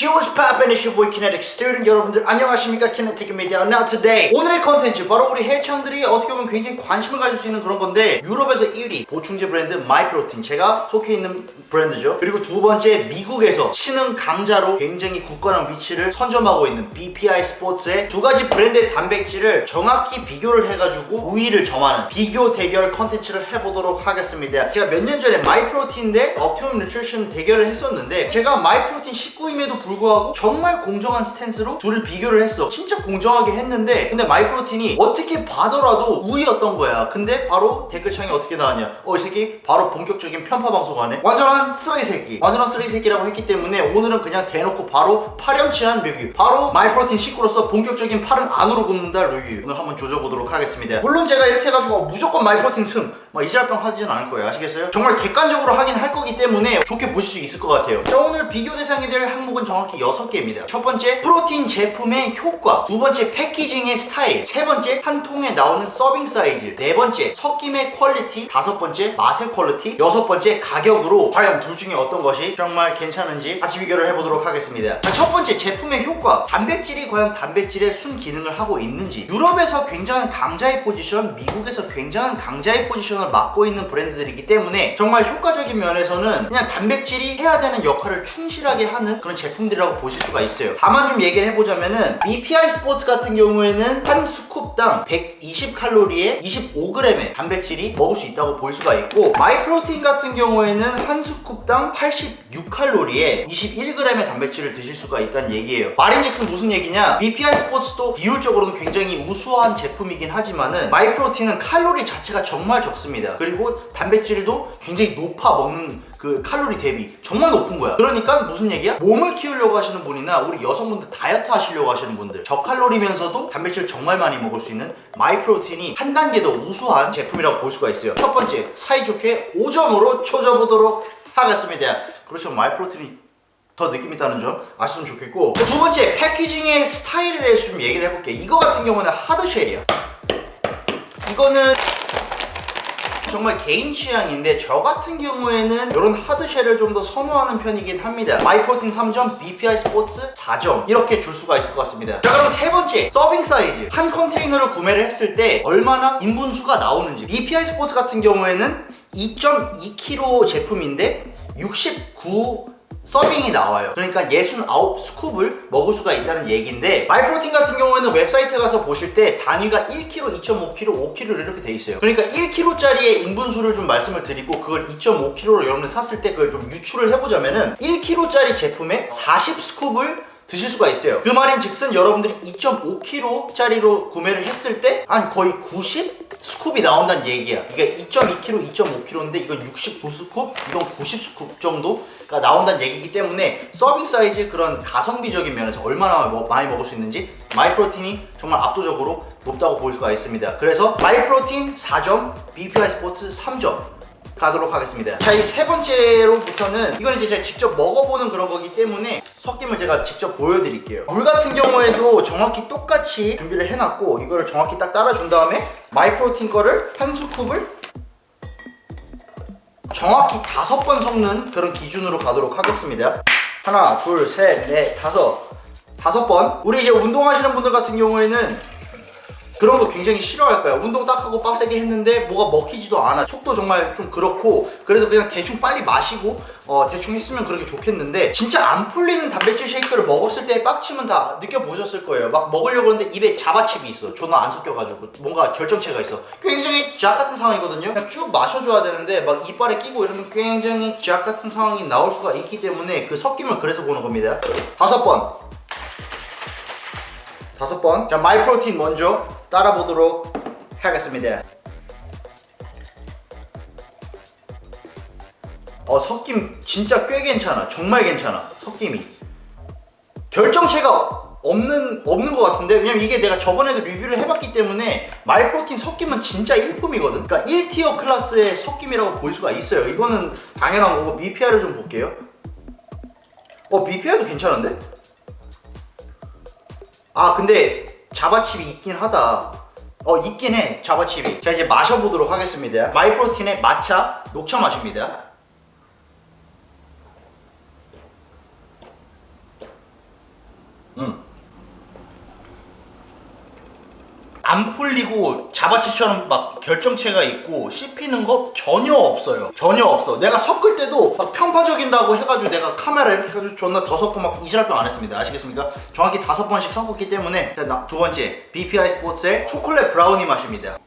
What's poppin'? It's your boy Kinetic Student. 여러분들 안녕하십니까? 키네틱입니다. Now today 오늘의 컨텐츠 바로 우리 헬창들이 어떻게 보면 굉장히 관심을 가질 수 있는 그런 건데, 유럽에서 1위 보충제 브랜드 마이프로틴, 제가 속해 있는 브랜드죠. 그리고 두 번째, 미국에서 신흥 강자로 굉장히 굳건한 위치를 선점하고 있는 BPI 스포츠의 두 가지 브랜드의 단백질을 정확히 비교를 해가지고 우위를 점하는 비교 대결 컨텐츠를 해보도록 하겠습니다. 제가 몇 년 전에 마이프로틴 대 업티멈 뉴트리션 대결을 했었는데, 제가 마이프로틴 19임에도 불구하고 정말 공정한 스탠스로 둘을 비교를 했어. 진짜 공정하게 했는데, 근데 마이프로틴이 어떻게 봐더라도 우위였던 거야. 근데 바로 댓글창에 어떻게 나왔냐, 이 새끼 바로 본격적인 편파 방송하네, 완전한 쓰레기 새끼, 완전한 쓰레기 새끼라고 했기 때문에 오늘은 그냥 대놓고 바로 파렴치한 리뷰, 바로 마이프로틴 식구로서 본격적인 팔은 안으로 굽는다 리뷰 오늘 한번 조져보도록 하겠습니다. 물론 제가 이렇게 해가지고 무조건 마이프로틴 승 막 이지랄병 하지는 않을 거예요. 아시겠어요? 정말 객관적으로 하긴 할 거기 때문에 좋게 보실 수 있을 것 같아요. 자, 오늘 비교 대상이 될 항목은 정확히 6개입니다. 첫 번째, 프로틴 제품의 효과. 두 번째, 패키징의 스타일. 세 번째, 한 통에 나오는 서빙 사이즈. 네 번째, 섞임의 퀄리티. 다섯 번째, 맛의 퀄리티. 여섯 번째, 가격으로 과연 둘 중에 어떤 것이 정말 괜찮은지 같이 비교를 해보도록 하겠습니다. 자, 첫 번째, 제품의 효과. 단백질이 과연 단백질의 순 기능을 하고 있는지. 유럽에서 굉장한 강자의 포지션, 미국에서 굉장한 강자의 포지션을 맡고 있는 브랜드들이기 때문에 정말 효과적인 면에서는 그냥 단백질이 해야 되는 역할을 충실하게 하는 그런 제품들이라고 보실 수가 있어요. 다만 좀 얘기를 해보자면은, BPI 스포츠 같은 경우에는 한 스쿱당 120칼로리에 25g의 단백질이 먹을 수 있다고 볼 수가 있고, 마이프로틴 같은 경우에는 한 스쿱당 86칼로리에 21g의 단백질을 드실 수가 있다는 얘기예요. 말인즉슨 무슨 얘기냐, BPI 스포츠도 비율적으로는 굉장히 우수한 제품이긴 하지만은 마이프로틴은 칼로리 자체가 정말 적습니다. 그리고 단백질도 굉장히 높아, 먹는 그 칼로리 대비 정말 높은 거야. 그러니까 무슨 얘기야? 몸을 키우려고 하시는 분이나 우리 여성분들 다이어트 하시려고 하시는 분들, 저칼로리면서도 단백질 정말 많이 먹을 수 있는 마이프로틴이 한 단계 더 우수한 제품이라고 볼 수가 있어요. 첫 번째, 사이좋게 5점으로 쳐줘보도록 하겠습니다. 그렇죠, 마이프로틴이 더 느낌 있다는 점 아시면 좋겠고, 두 번째, 패키징의 스타일에 대해서 좀 얘기를 해볼게. 이거 같은 경우는 하드쉘이야. 이거는 정말 개인 취향인데, 저 같은 경우에는 이런 하드쉘을 좀 더 선호하는 편이긴 합니다. 마이프로틴 3점, BPI 스포츠 4점 이렇게 줄 수가 있을 것 같습니다. 자, 그럼 세 번째, 서빙 사이즈. 한 컨테이너를 구매를 했을 때 얼마나 인분수가 나오는지. BPI 스포츠 같은 경우에는 2.2kg 제품인데 69 서빙이 나와요. 그러니까 69 스쿱을 먹을 수가 있다는 얘기인데, 마이프로틴 같은 경우에는 웹사이트 가서 보실 때 단위가 1kg, 2.5kg, 5kg 이렇게 돼 있어요. 그러니까 1kg짜리의 인분수를 좀 말씀을 드리고, 그걸 2.5kg로 여러분들 샀을 때 그걸 좀 유추를 해보자면은 1kg짜리 제품에 40 스쿱을 드실 수가 있어요. 그 말인 즉슨 여러분들이 2.5kg짜리로 구매를 했을 때 한 거의 90 스쿱이 나온다는 얘기야. 이게 2.2kg, 2.5kg인데 이건 69스쿱, 이건 90스쿱 정도가 나온다는 얘기이기 때문에 서빙 사이즈, 그런 가성비적인 면에서 얼마나 많이 먹을 수 있는지 마이프로틴이 정말 압도적으로 높다고 볼 수가 있습니다. 그래서 마이프로틴 4점, BPI 스포츠 3점 가도록 하겠습니다. 자, 이 세 번째로부터는 이건 이제 제가 직접 먹어보는 그런 거기 때문에 섞임을 제가 직접 보여드릴게요. 물 같은 경우에도 정확히 똑같이 준비를 해놨고, 이거를 정확히 딱 따라준 다음에 마이프로틴 거를 한 스쿱을 정확히 5번 섞는 그런 기준으로 가도록 하겠습니다. 하나, 둘, 셋, 넷, 다섯 번. 우리 이제 운동하시는 분들 같은 경우에는 그런 거 굉장히 싫어할 거야. 운동 딱 하고 빡세게 했는데 뭐가 먹히지도 않아. 속도 정말 좀 그렇고, 그래서 그냥 대충 빨리 마시고 대충 했으면 그렇게 좋겠는데, 진짜 안 풀리는 단백질 쉐이크를 먹었을 때의 빡침은 다 느껴보셨을 거예요. 막 먹으려고 하는데 입에 자바칩이 있어. 존나 안 섞여가지고 뭔가 결정체가 있어. 굉장히 쥐약 같은 상황이거든요. 그냥 쭉 마셔줘야 되는데 막 이빨에 끼고 이러면 굉장히 쥐약 같은 상황이 나올 수가 있기 때문에 그 섞임을 그래서 보는 겁니다. 5번. 자, 마이프로틴 먼저 따라보도록 하겠습니다. 섞임 진짜 꽤 괜찮아. 정말 괜찮아. 섞임이 결정체가 없는 것 같은데, 왜냐면 이게 내가 저번에도 리뷰를 해봤기 때문에 마이프로틴 섞임은 진짜 일품이거든. 그러니까 1티어 클래스의 섞임이라고 볼 수가 있어요. 이거는 당연한 거고. BPI를 좀 볼게요. BPI도 괜찮은데? 근데 자바칩이 있긴 하다. 있긴 해, 자바칩이. 자, 이제 마셔보도록 하겠습니다. 마이프로틴의 마차 녹차 맛입니다. 안 풀리고 자바치처럼 막 결정체가 있고 씹히는 거 전혀 없어요. 전혀 없어. 내가 섞을 때도 막 편파적인다고 해가지고 내가 카메라 이렇게 해가지고 존나 더 섞고 막 이질할 뻔 안 했습니다. 아시겠습니까? 정확히 5번씩 섞었기 때문에. 두 번째, BPI 스포츠의 초콜릿 브라우니 맛입니다.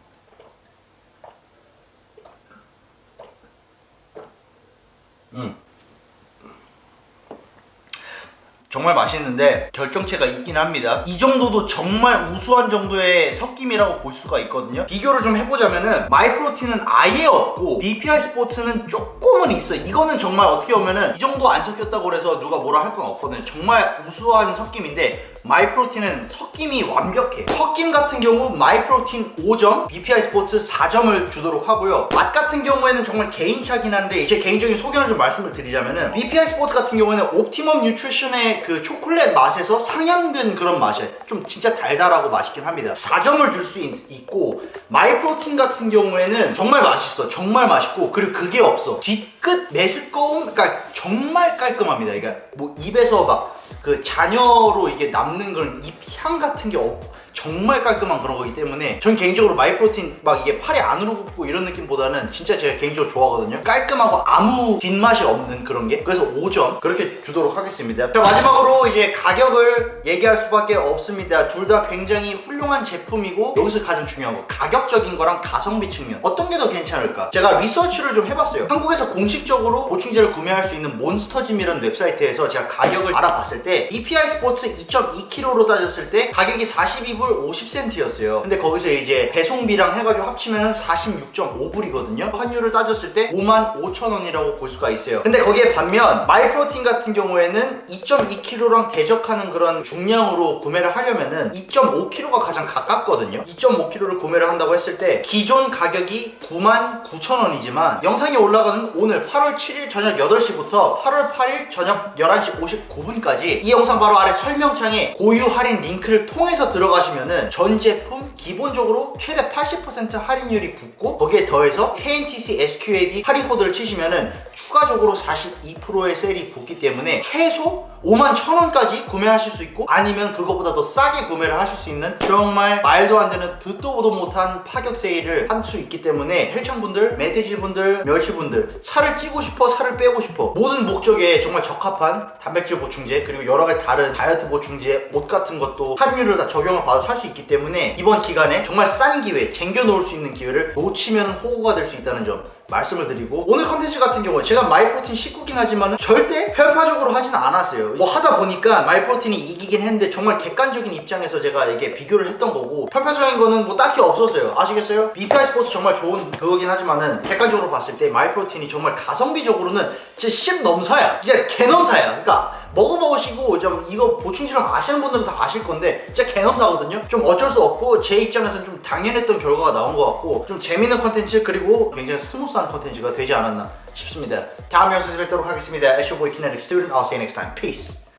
정말 맛있는데 결정체가 있긴 합니다. 이 정도도 정말 우수한 정도의 섞임이라고 볼 수가 있거든요. 비교를 좀 해보자면은 마이프로틴은 아예 없고 BPI 스포츠는 조금은 있어요. 이거는 정말 어떻게 보면은 이 정도 안 섞였다고 해서 누가 뭐라 할 건 없거든요. 정말 우수한 섞임인데 마이프로틴은 섞임이 완벽해. 섞임 같은 경우 마이프로틴 5점, BPI 스포츠 4점을 주도록 하고요. 맛 같은 경우에는 정말 개인차긴 한데 제 개인적인 소견을 좀 말씀을 드리자면은 BPI 스포츠 같은 경우에는 옵티멈 뉴트리션의 그 초콜릿 맛에서 상향된 그런 맛이에요. 좀 진짜 달달하고 맛있긴 합니다. 4점을 줄 수 있고 마이프로틴 같은 경우에는 정말 맛있어. 정말 맛있고 그리고 그게 없어. 뒤끝 메스꺼움, 그러니까 정말 깔끔합니다. 그러니까 뭐 입에서 막 그 잔여로 이게 남는 그런 입 향 같은 게 없고 정말 깔끔한 그런 거기 때문에 전 개인적으로 마이프로틴 막 이게 팔이 안으로 굽고 이런 느낌보다는 진짜 제가 개인적으로 좋아하거든요. 깔끔하고 아무 뒷맛이 없는 그런 게. 그래서 5점 그렇게 주도록 하겠습니다. 자, 마지막으로 이제 가격을 얘기할 수밖에 없습니다. 둘 다 굉장히 훌륭한 제품이고 여기서 가장 중요한 거 가격적인 거랑 가성비 측면 어떤 게 더 괜찮을까? 제가 리서치를 좀 해봤어요. 한국에서 공식적으로 보충제를 구매할 수 있는 몬스터짐이라는 웹사이트에서 제가 가격을 알아봤을 때 BPI 스포츠 2.2kg로 따졌을 때 가격이 42불 50센트였어요. 근데 거기서 이제 배송비랑 해가지고 합치면 46.5불이거든요. 환율을 따졌을 때 55,000원이라고 볼 수가 있어요. 근데 거기에 반면 마이프로틴 같은 경우에는 2.2kg랑 대적하는 그런 중량으로 구매를 하려면은 2.5kg가 가장 가깝거든요. 2.5kg를 구매를 한다고 했을 때 기존 가격이 99,000원이지만 영상이 올라가는 오늘 8월 7일 저녁 8시부터 8월 8일 저녁 11시 59분까지 이 영상 바로 아래 설명창에 고유 할인 링크를 통해서 들어가시면은 전 제품 기본적으로 최대 80% 할인율이 붙고 거기에 더해서 KNTC SQAD 할인 코드를 치시면은 추가적으로 42%의 세일이 붙기 때문에 최소 51,000원까지 구매하실 수 있고 아니면 그거보다 더 싸게 구매를 하실 수 있는 정말 말도 안 되는 듣도 보도 못한 파격 세일을 할 수 있기 때문에 헬창분들, 멧돼지분들, 멸치분들 살을 찌고 싶어, 살을 빼고 싶어 모든 목적에 정말 적합한 단백질 보충제 그리고 여러 가지 다른 다이어트 보충제, 옷 같은 것도 할인율을 다 적용을 받아서 살 수 있기 때문에 이번 기간에 정말 싼 기회, 쟁겨 놓을 수 있는 기회를 놓치면 호구가 될 수 있다는 점 말씀을 드리고 오늘 컨텐츠 같은 경우는 제가 마이프로틴 식구긴 하지만 절대 편파적으로 하진 않았어요. 뭐 하다 보니까 마이프로틴이 이기긴 했는데 정말 객관적인 입장에서 제가 이게 비교를 했던 거고 편파적인 거는 뭐 딱히 없었어요. 아시겠어요? BPI 스포츠 정말 좋은 그거긴 하지만은 객관적으로 봤을 때 마이프로틴이 정말 가성비적으로는 진짜 10 넘사야. 진짜 개넘사야. 그러니까 먹어보시고 좀 이거 보충제랑 아시는 분들은 다 아실 건데 진짜 개넘사거든요. 좀 어쩔 수 없고 제 입장에서는 좀 당연했던 결과가 나온 것 같고 좀 재밌는 컨텐츠 그리고 굉장히 스무스한 컨텐츠가 되지 않았나 싶습니다. 다음 영상에서 뵙도록 하겠습니다. It's your boy Kinetic Student. I'll see you next time. Peace.